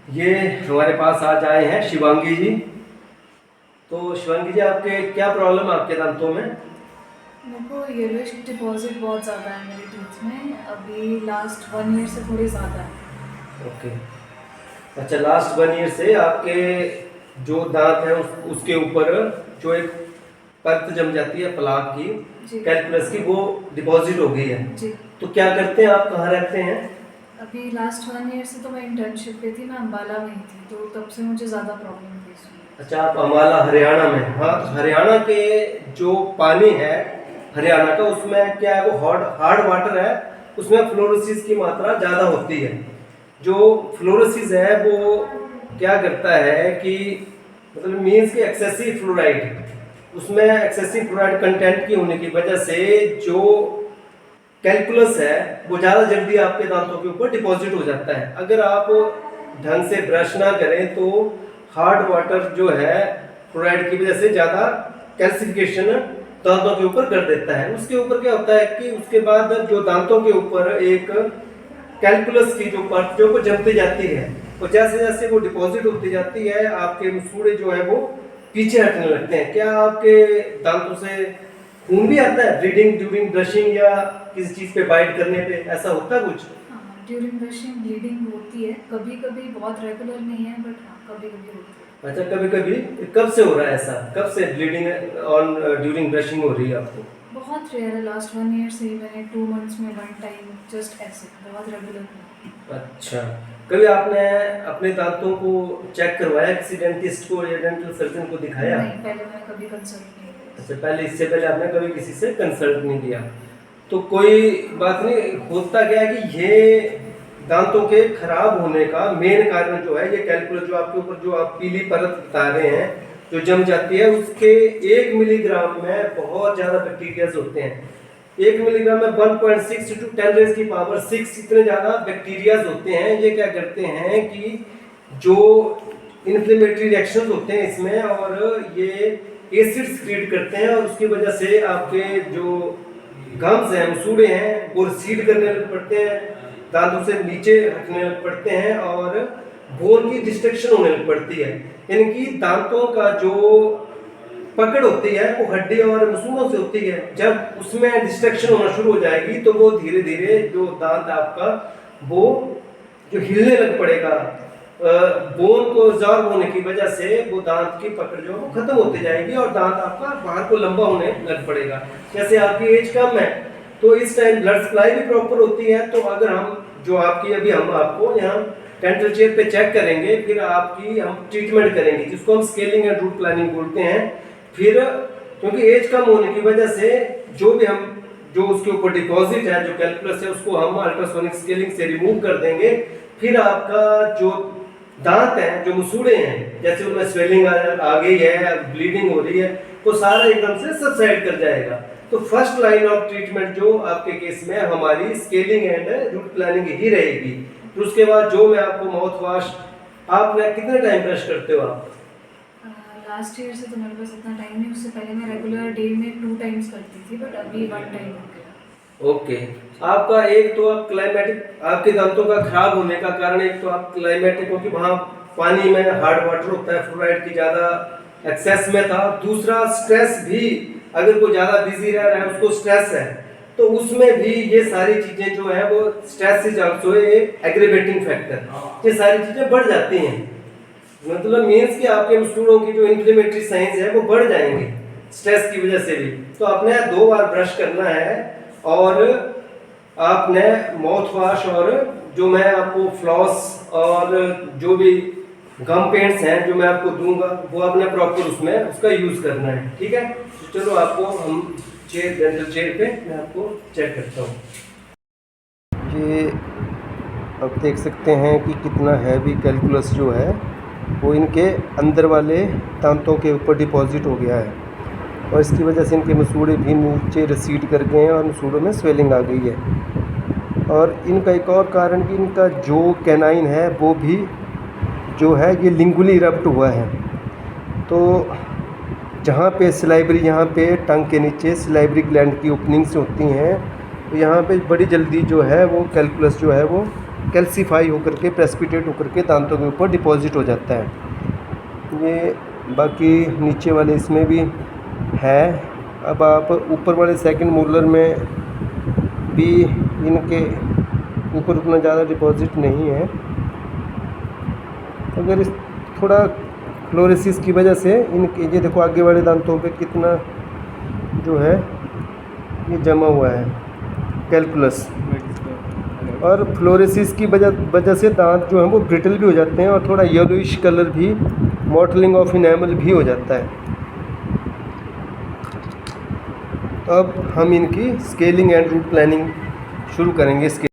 ये हमारे पास आज आए हैं शिवांगी जी। तो शिवांगी जी, आपके क्या प्रॉब्लम है आपके दांतों में? मेरे को येलोइश डिपॉजिट बहुत ज़्यादा है मेरे टीथ में। अभी लास्ट 1 ईयर से थोड़ी ज़्यादा है। ओके। अच्छा, लास्ट 1 ईयर से आपके जो दांत है उसके ऊपर जो एक परत जम जाती है प्लाक की, जी कैलकुलस की, वो डिपॉजिट हो गई है। जी। तो क्या करते हैं आप, कहाँ रहते हैं? अभी लास्ट 1 ईयर से तो मैं इंटर्नशिप पे थी, मैं अम्बाला में ही थी, तो तब से मुझे ज़्यादा प्रॉब्लम थी इसमें। अच्छा, आप अम्बाला हरियाणा में। हाँ, तो हरियाणा के जो पानी है हरियाणा का, उसमें क्या है, वो हार्ड हार्ड वाटर है। उसमें फ्लोरोसिस की मात्रा ज़्यादा होती है। जो फ्लोरोसिस है वो क्या करता है कि मतलब मीन्स कि एक्सेसिव फ्लोराइड, उसमें एक्सेसिव फ्लोराइड कंटेंट की होने की वजह से जो कैलकुलस है वो ज़्यादा जल्दी आपके दांतों के ऊपर डिपॉजिट हो जाता है। अगर आप ढंग से ब्रश ना करें तो हार्ड वाटर जो है फ्लोराइड की वजह से ज़्यादा कैल्सिफिकेशन दांतों के ऊपर कर देता है। उसके ऊपर क्या होता है कि उसके बाद जो दांतों के ऊपर एक कैलकुलस की जो परत जो वो जमती जाती है, और जैसे जैसे वो डिपॉजिट होती जाती है आपके मसूड़े जो है वो पीछे हटने लगते हैं। क्या आपके दांतों से खून भी आता है ब्लीडिंग ड्यूरिंग ब्रशिंग या किसी चीज पे बाइट करने पे, ऐसा होता है कुछ? हाँ, ड्यूरिंग ब्रशिंग ब्लीडिंग होती है कभी कभी, बहुत रेगुलर नहीं है, बट हाँ कभी कभी होती है। अच्छा, कभी कभी। कब से हो रहा है ऐसा, कब से ब्लीडिंग ऑन ड्यूरिंग ब्रशिंग हो रही है आपको? बहुत रेयर है, लास्ट 1 ईयर से ही मैंने 2 मंथ्स में 1 टाइम, जस्ट ऐसे, बहुत रेगुलर नहीं। अच्छा, कभी आपने अपने दांतों को चेक करवाया, किसी डेंटिस्ट को या डेंटल सर्जन को दिखाया? नहीं, पहले मैंने कभी कंसल्ट नहीं किया अच्छा, इससे। पहले, इससे पहले आपने कभी किसी से कंसल्ट नहीं किया? तो कोई बात नहीं। होता क्या है कि ये दांतों के खराब होने का मेन कारण जो है, ये कैलकुलस जो आपके ऊपर जो आप पीली परत बता रहे हैं जो जम जाती है, उसके 1 मिलीग्राम में बहुत ज्यादा बैक्टीरियाज होते हैं। 1 मिलीग्राम में 1.6 टू 10⁻⁶ इतने ज्यादा बैक्टीरियाज होते हैं। ये क्या करते हैं कि जो इन्फ्लेमेटरी रिएक्शंस होते हैं इसमें, और ये एसिड्स क्रिएट करते हैं, और उसकी वजह से आपके जो गम्स हैं, मसूड़े हैं, वो रिसीड करने लग पड़ते हैं, दांतों से नीचे हटने लग पड़ते हैं, और बोन की डिस्ट्रक्शन होने लग पड़ती है। इनकी दांतों का जो पकड़ होती है वो हड्डी और मसूड़ों से होती है। जब उसमें डिस्ट्रक्शन होना शुरू हो जाएगी तो वो धीरे धीरे जो दांत आपका वो जो हिलने लग पड़ेगा, बोन को रिजॉर्व होने की वजह से वो दांत की पकड़ जो है वो खत्म होती जाएगी, और दांत आपका बाहर को लंबा होने लग पड़ेगा। जैसे आपकी एज कम है तो इस टाइम ब्लड सप्लाई भी प्रॉपर होती है। तो अगर हम जो आपकी अभी हम आपको यहाँ डेंटल चेयर पे चेक करेंगे, फिर आपकी हम ट्रीटमेंट करेंगे जिसको हम स्केलिंग एंड रूट प्लानिंग बोलते हैं। फिर क्योंकि एज कम होने की वजह से जो भी हम जो उसके ऊपर डिपॉजिट है, जो कैलकुलस है, उसको हम अल्ट्रासोनिक स्केलिंग से रिमूव कर देंगे। फिर आपका जो दांत है, जो मसूड़े हैं, जैसे उनमें स्वेलिंग आ गई है, ब्लीडिंग हो रही है, वो सारा एकदम से सबसाइड कर जाएगा। तो फर्स्ट लाइन ऑफ ट्रीटमेंट जो आपके केस में हमारी स्केलिंग एंड रूट प्लानिंग ही रहेगी। तो उसके बाद जो मैं आपको माउथ वॉश, आपने कितने टाइम ब्रश करते हो आप? लास्ट ईयर से तो मेरे पास इतना टाइम नहीं, उससे पहले मैं रेगुलर डे में 2 टाइम्स करती थी, बट अभी 1 टाइम हो गया। ओके। आपका एक तो आप क्लाइमेटिक, आपके दांतों का खराब होने का कारण एक तो आप क्लाइमेटिक, क्योंकि वहाँ पानी में हार्ड वाटर होता है, फ्लोराइड की ज़्यादा एक्सेस में था। दूसरा स्ट्रेस भी, अगर कोई ज़्यादा बिजी रह रहा है, उसको स्ट्रेस है, तो उसमें भी ये सारी चीज़ें जो है वो stress is also a aggravating factor. ये सारी चीज़ें बढ़ जाती हैं। मतलब मीन्स कि आपके मसूड़ों की जो इन्फ्लेमेटरी साइंस है वो बढ़ जाएंगे स्ट्रेस की वजह से भी। तो आपने 2 बार ब्रश करना है, और आपने माउथ वॉश, और जो मैं आपको फ्लॉस और जो भी गम पेंट्स हैं जो मैं आपको दूंगा, वो आपने प्रॉपर उसमें उसका यूज करना है। ठीक है, तो चलो आपको हम चेयर, डेंटल चेयर पे मैं आपको चेक करता हूँ। ये आप देख सकते हैं कि कितना हैवी कैलकुलस जो है वो इनके अंदर वाले दांतों के ऊपर डिपॉजिट हो गया है, और इसकी वजह से इनके मसूड़े भी नीचे रिसीड कर गए हैं, और मसूड़ों में स्वेलिंग आ गई है। और इनका एक और कारण कि इनका जो कैनाइन है वो भी जो है ये लिंगुअली रप्ट हुआ है। तो जहाँ पे सिलाइबरी, यहाँ पे टंग के नीचे सिलाइबरी ग्लैंड की ओपनिंग्स होती हैं, तो यहाँ पे बड़ी जल्दी जो है वो कैलकुलस जो है वो कैल्सीफाई होकर के प्रेसिपिटेट होकर के दांतों के ऊपर डिपॉजिट हो जाता है। ये बाकी नीचे वाले इसमें भी है। अब आप ऊपर वाले सेकंड मोलर में भी इनके ऊपर उतना ज़्यादा डिपॉजिट नहीं है। अगर इस थोड़ा फ्लोरेसिस की वजह से इनके, ये देखो आगे वाले दांतों पे कितना जो है ये जमा हुआ है कैल्कुलस, और फ्लोरेसिस की वजह से दांत जो है वो ब्रिटल भी हो जाते हैं और थोड़ा येलोइश कलर भी, मॉटलिंग ऑफ इनेमल भी हो जाता है। अब हम इनकी स्केलिंग एंड रूट प्लानिंग शुरू करेंगे इसके